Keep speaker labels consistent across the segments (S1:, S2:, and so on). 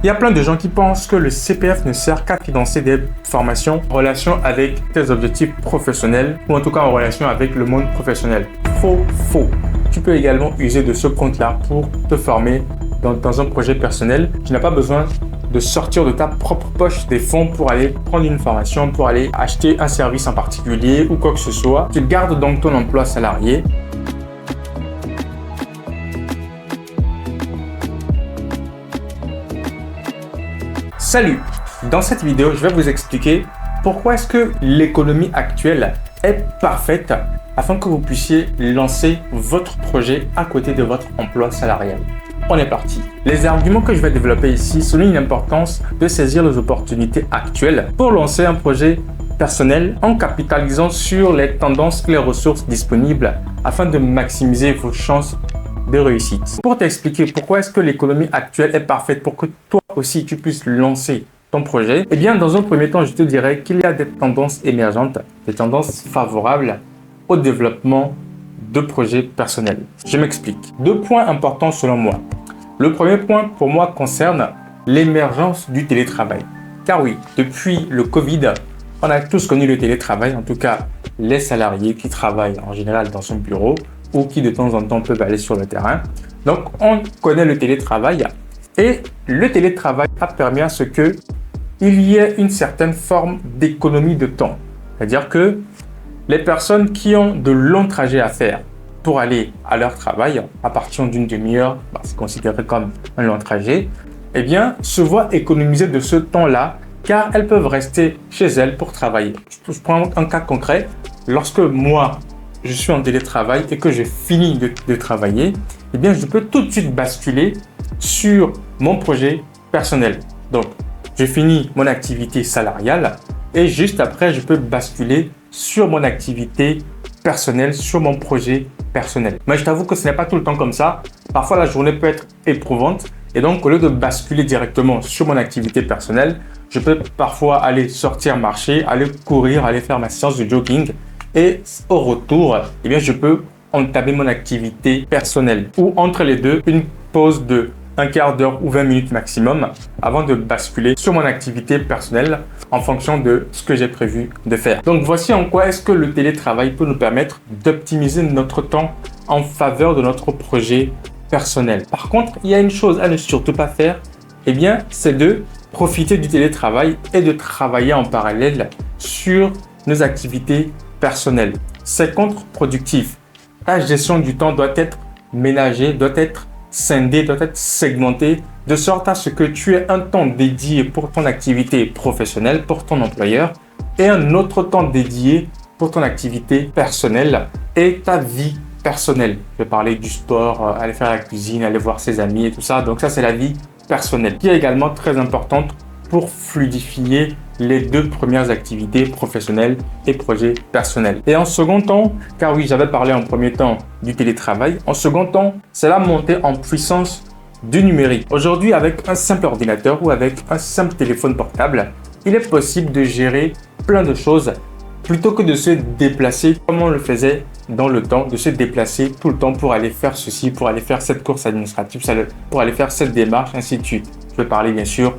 S1: Il y a plein de gens qui pensent que le CPF ne sert qu'à financer des formations en relation avec tes objectifs professionnels ou en tout cas en relation avec le monde professionnel. Faux. Tu peux également user de ce compte-là pour te former dans un projet personnel. Tu n'as pas besoin de sortir de ta propre poche des fonds pour aller prendre une formation, pour aller acheter un service en particulier ou quoi que ce soit. Tu gardes donc ton emploi salarié. Salut! Dans cette vidéo, je vais vous expliquer pourquoi est-ce que l'économie actuelle est parfaite afin que vous puissiez lancer votre projet à côté de votre emploi salarial. On est parti. Les arguments que je vais développer ici soulignent l'importance de saisir les opportunités actuelles pour lancer un projet personnel en capitalisant sur les tendances et les ressources disponibles afin de maximiser vos chances de réussite. Pour t'expliquer pourquoi est-ce que l'économie actuelle est parfaite pour que toi aussi tu puisses lancer ton projet, eh bien dans un premier temps, je te dirais qu'il y a des tendances émergentes, des tendances favorables au développement de projets personnels. Je m'explique. 2 points importants selon moi. Le premier point pour moi concerne l'émergence du télétravail. Car oui, depuis le Covid, on a tous connu le télétravail, en tout cas les salariés qui travaillent en général dans son bureau ou qui de temps en temps peuvent aller sur le terrain. Donc on connaît le télétravail et le télétravail a permis à ce que il y ait une certaine forme d'économie de temps. C'est-à-dire que les personnes qui ont de longs trajets à faire pour aller à leur travail, à partir d'une demi-heure, c'est considéré comme un long trajet, eh bien, se voient économiser de ce temps-là car elles peuvent rester chez elles pour travailler. Je prends un cas concret. Lorsque moi, je suis en télétravail et que j'ai fini de travailler, eh bien, je peux tout de suite basculer sur mon projet personnel. Donc, j'ai fini mon activité salariale et juste après, je peux basculer sur mon activité personnelle, sur mon projet personnel. Mais je t'avoue que ce n'est pas tout le temps comme ça. Parfois, la journée peut être éprouvante et donc, au lieu de basculer directement sur mon activité personnelle, je peux parfois aller sortir marcher, aller courir, aller faire ma séance de jogging. Et au retour, eh bien, je peux entamer mon activité personnelle. Ou entre les deux, une pause de un quart d'heure ou 20 minutes maximum avant de basculer sur mon activité personnelle en fonction de ce que j'ai prévu de faire. Donc voici en quoi est-ce que le télétravail peut nous permettre d'optimiser notre temps en faveur de notre projet personnel. Par contre, il y a une chose à ne surtout pas faire, eh bien, c'est de profiter du télétravail et de travailler en parallèle sur nos activités personnelles. C'est contre-productif. Ta gestion du temps doit être ménagée, doit être scindée, doit être segmentée, de sorte à ce que tu aies un temps dédié pour ton activité professionnelle, pour ton employeur, et un autre temps dédié pour ton activité personnelle et ta vie personnelle. Je vais parler du sport, aller faire la cuisine, aller voir ses amis et tout ça. Donc ça, c'est la vie personnelle qui est également très importante pour fluidifier les 2 premières activités professionnelles et projets personnels. Et en second temps, car oui, j'avais parlé en premier temps du télétravail, en second temps, c'est la montée en puissance du numérique. Aujourd'hui, avec un simple ordinateur ou avec un simple téléphone portable, il est possible de gérer plein de choses plutôt que de se déplacer comme on le faisait dans le temps, de se déplacer tout le temps pour aller faire ceci, pour aller faire cette course administrative, pour aller faire cette démarche, ainsi de suite. Je vais parler bien sûr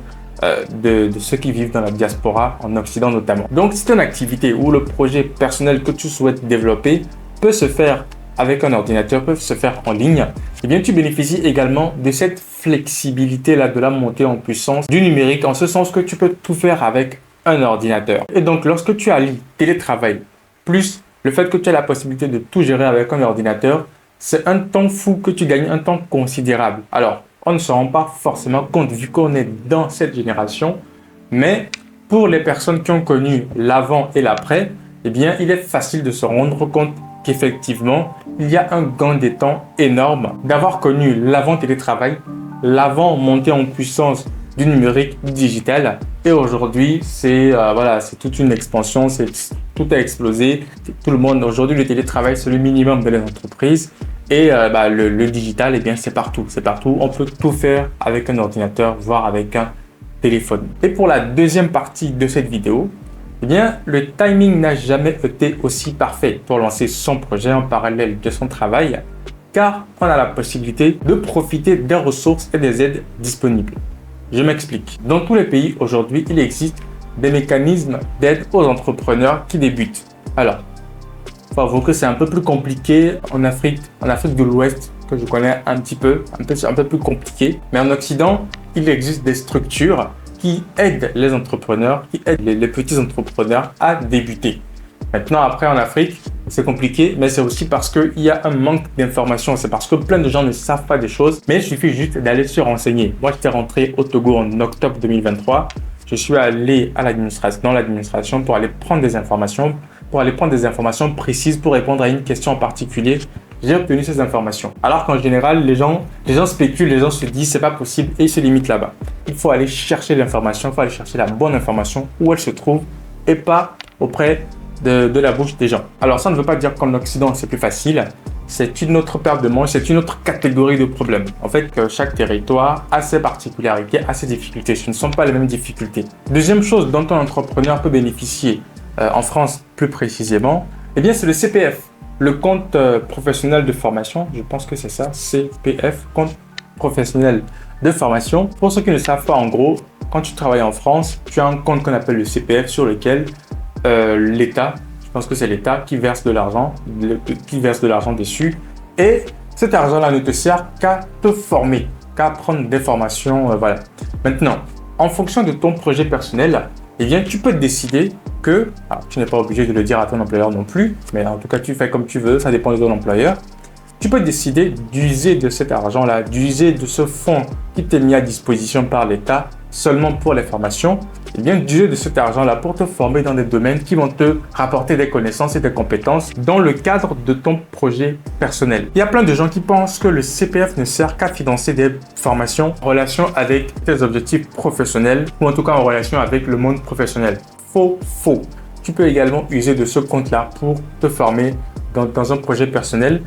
S1: de ceux qui vivent dans la diaspora, en Occident notamment. Donc, c'est une activité où le projet personnel que tu souhaites développer peut se faire avec un ordinateur, peut se faire en ligne. Eh bien, tu bénéficies également de cette flexibilité-là, de la montée en puissance du numérique, en ce sens que tu peux tout faire avec un ordinateur. Et donc, lorsque tu allies télétravail, plus le fait que tu as la possibilité de tout gérer avec un ordinateur, c'est un temps fou que tu gagnes, un temps considérable. Alors, on ne se rend pas forcément compte vu qu'on est dans cette génération, mais pour les personnes qui ont connu l'avant et l'après, eh bien, il est facile de se rendre compte qu'effectivement, il y a un gain de temps énorme d'avoir connu l'avant télétravail, l'avant montée en puissance du numérique digital. Et aujourd'hui, c'est toute une expansion, tout a explosé. Tout le monde, aujourd'hui, le télétravail, c'est le minimum de les entreprises. Et le digital, eh bien, c'est partout. C'est partout. On peut tout faire avec un ordinateur, voire avec un téléphone. Et pour la deuxième partie de cette vidéo, eh bien, le timing n'a jamais été aussi parfait pour lancer son projet en parallèle de son travail, car on a la possibilité de profiter des ressources et des aides disponibles. Je m'explique. Dans tous les pays aujourd'hui, il existe des mécanismes d'aide aux entrepreneurs qui débutent. Alors, il faut avouer que c'est un peu plus compliqué en Afrique de l'Ouest, que je connais un peu plus compliqué. Mais en Occident, il existe des structures qui aident les entrepreneurs, qui aident les petits entrepreneurs à débuter. Maintenant, après, en Afrique, c'est compliqué, mais c'est aussi parce qu'il y a un manque d'informations. C'est parce que plein de gens ne savent pas des choses, mais il suffit juste d'aller se renseigner. Moi, j'étais rentré au Togo en octobre 2023. Je suis allé dans l'administration pour aller prendre des informations, précises pour répondre à une question en particulier. J'ai obtenu ces informations. Alors qu'en général, les gens spéculent, les gens se disent c'est pas possible et ils se limitent là-bas. Il faut aller chercher l'information, il faut aller chercher la bonne information où elle se trouve et pas auprès de la bouche des gens. Alors ça ne veut pas dire qu'en Occident c'est plus facile. C'est une autre paire de manches, c'est une autre catégorie de problèmes. En fait, chaque territoire a ses particularités, a ses difficultés. Ce ne sont pas les mêmes difficultés. Deuxième chose dont un entrepreneur peut bénéficier en France plus précisément, eh bien c'est le CPF. Le compte professionnel de formation, je pense que c'est ça, CPF, compte professionnel de formation. Pour ceux qui ne savent pas, en gros, quand tu travailles en France, tu as un compte qu'on appelle le CPF sur lequel l'État, je pense que c'est l'État qui verse de l'argent, dessus. Et cet argent-là ne te sert qu'à te former, qu'à prendre des formations, voilà. Maintenant, en fonction de ton projet personnel, eh bien, tu peux décider que, alors, tu n'es pas obligé de le dire à ton employeur non plus, mais en tout cas, tu fais comme tu veux, ça dépend de ton employeur. Tu peux décider d'user de cet argent-là, d'user de ce fonds qui t'est mis à disposition par l'État seulement pour les formations, et bien d'user de cet argent-là pour te former dans des domaines qui vont te rapporter des connaissances et des compétences dans le cadre de ton projet personnel. Il y a plein de gens qui pensent que le CPF ne sert qu'à financer des formations en relation avec tes objectifs professionnels ou en tout cas en relation avec le monde professionnel. Faux. Tu peux également user de ce compte-là pour te former dans un projet personnel.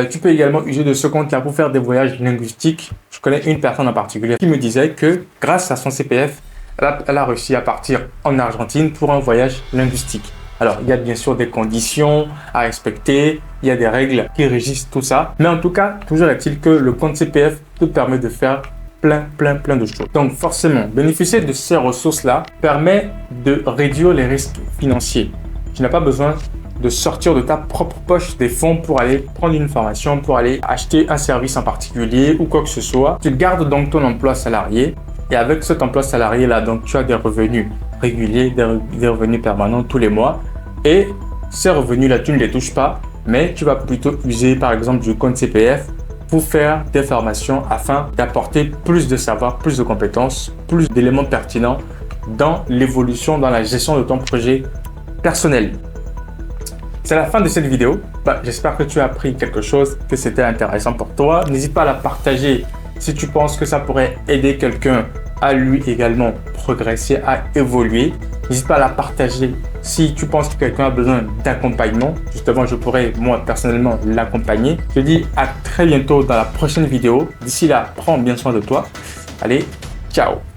S1: Tu peux également user de ce compte-là pour faire des voyages linguistiques. Je connais une personne en particulier qui me disait que grâce à son CPF, elle a réussi à partir en Argentine pour un voyage linguistique. Alors, il y a bien sûr des conditions à respecter, il y a des règles qui régissent tout ça. Mais en tout cas, toujours est-il que le compte CPF te permet de faire plein de choses. Donc forcément, bénéficier de ces ressources-là permet de réduire les risques financiers. Tu n'as pas besoin de sortir de ta propre poche des fonds pour aller prendre une formation, pour aller acheter un service en particulier ou quoi que ce soit. Tu gardes donc ton emploi salarié et avec cet emploi salarié-là, donc tu as des revenus réguliers, des revenus permanents tous les mois et ces revenus-là, tu ne les touches pas, mais tu vas plutôt user par exemple du compte CPF pour faire des formations afin d'apporter plus de savoir, plus de compétences, plus d'éléments pertinents dans l'évolution, dans la gestion de ton projet personnel. C'est la fin de cette vidéo. J'espère que tu as appris quelque chose, que c'était intéressant pour toi. N'hésite pas à la partager si tu penses que ça pourrait aider quelqu'un à lui également progresser, à évoluer. N'hésite pas à la partager si tu penses que quelqu'un a besoin d'accompagnement. Justement, je pourrais moi personnellement l'accompagner. Je te dis à très bientôt dans la prochaine vidéo. D'ici là, prends bien soin de toi. Allez, ciao!